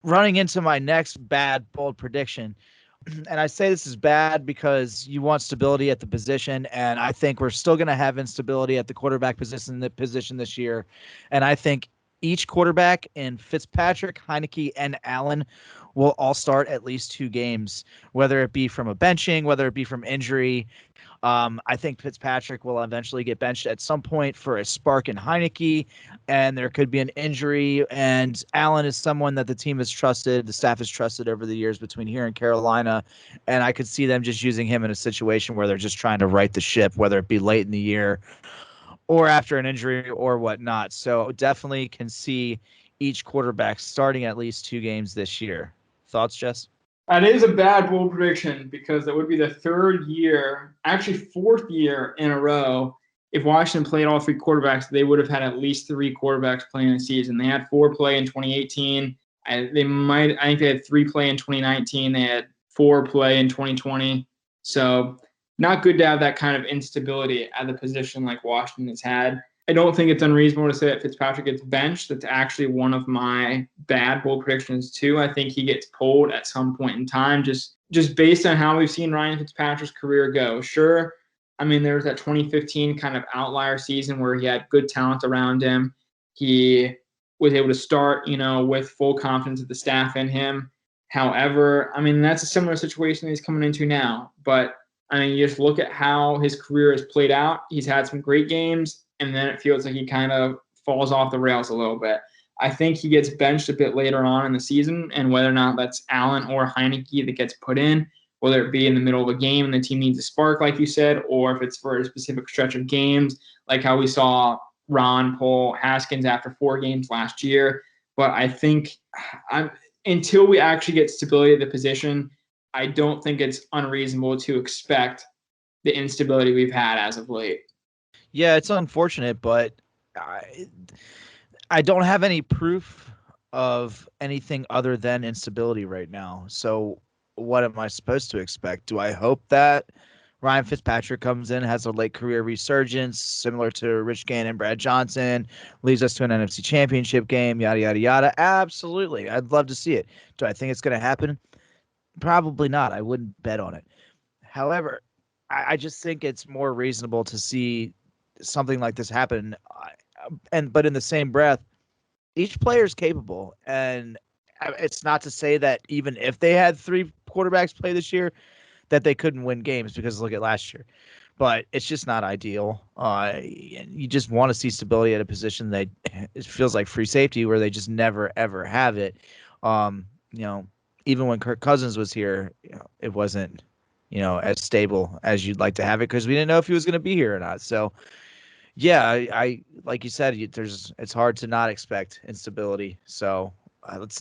running into my next bad, bold prediction. And I say this is bad because you want stability at the position, and I think we're still going to have instability at the quarterback position this year. And I think each quarterback in Fitzpatrick, Heinicke, and Allen will all start at least 2 games, whether it be from a benching, whether it be from injury. I think Fitzpatrick will eventually get benched at some point for a spark in Heinicke, and there could be an injury. And Allen is someone that the team has trusted, the staff has trusted over the years between here and Carolina. And I could see them just using him in a situation where they're just trying to right the ship, whether it be late in the year or after an injury or whatnot. So definitely can see each quarterback starting at least 2 games this year. Thoughts, Jess? That is a bad bold prediction because that would be the third year, actually fourth year in a row. If Washington played all 3 quarterbacks, they would have had at least 3 quarterbacks playing the season. They had 4 play in 2018. I think they had 3 play in 2019. They had 4 play in 2020. So not good to have that kind of instability at the position like Washington has had. I don't think it's unreasonable to say that Fitzpatrick gets benched. That's actually one of my bad bold predictions too. I think he gets pulled at some point in time, just based on how we've seen Ryan Fitzpatrick's career go. Sure, I mean, there was that 2015 kind of outlier season where he had good talent around him. He was able to start, with full confidence of the staff in him. However, I mean, that's a similar situation that he's coming into now. But, I mean, you just look at how his career has played out. He's had some great games, and then it feels like he kind of falls off the rails a little bit. I think he gets benched a bit later on in the season, and whether or not that's Allen or Heinicke that gets put in, whether it be in the middle of a game and the team needs a spark, like you said, or if it's for a specific stretch of games, like how we saw Ron pull Haskins after 4 games last year. But I think until we actually get stability at the position, I don't think it's unreasonable to expect the instability we've had as of late. Yeah, it's unfortunate, but I don't have any proof of anything other than instability right now. So what am I supposed to expect? Do I hope that Ryan Fitzpatrick comes in, has a late career resurgence similar to Rich Gannon, Brad Johnson, leads us to an NFC championship game, yada, yada, yada? Absolutely. I'd love to see it. Do I think it's going to happen? Probably not. I wouldn't bet on it. However, I just think it's more reasonable to see something like this happen. But in the same breath, each player is capable. And it's not to say that even if they had 3 quarterbacks play this year, that they couldn't win games, because look at last year. But it's just not ideal. You just want to see stability at a position that it feels like free safety, where they just never, ever have it. Even when Kirk Cousins was here, it wasn't, as stable as you'd like to have it, because we didn't know if he was going to be here or not. So, yeah, I like you said, it's hard to not expect instability. So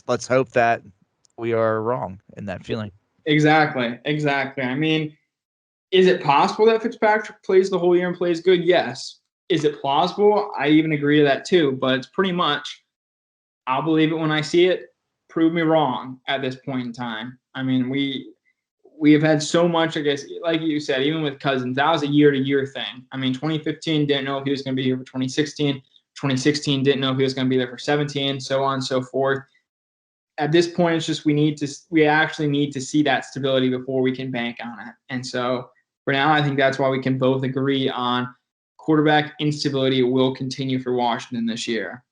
let's hope that we are wrong in that feeling. Exactly. I mean, is it possible that Fitzpatrick plays the whole year and plays good? Yes. Is it plausible? I even agree to that too, but it's pretty much, I'll believe it when I see it. Prove me wrong at this point in time. I mean, we have had so much, I guess, like you said, even with Cousins, that was a year-to-year thing. I mean, 2015 didn't know if he was going to be here for 2016. 2016 didn't know if he was going to be there for 17, so on and so forth. At this point, it's just we actually need to see that stability before we can bank on it. And so for now, I think that's why we can both agree on quarterback instability will continue for Washington this year.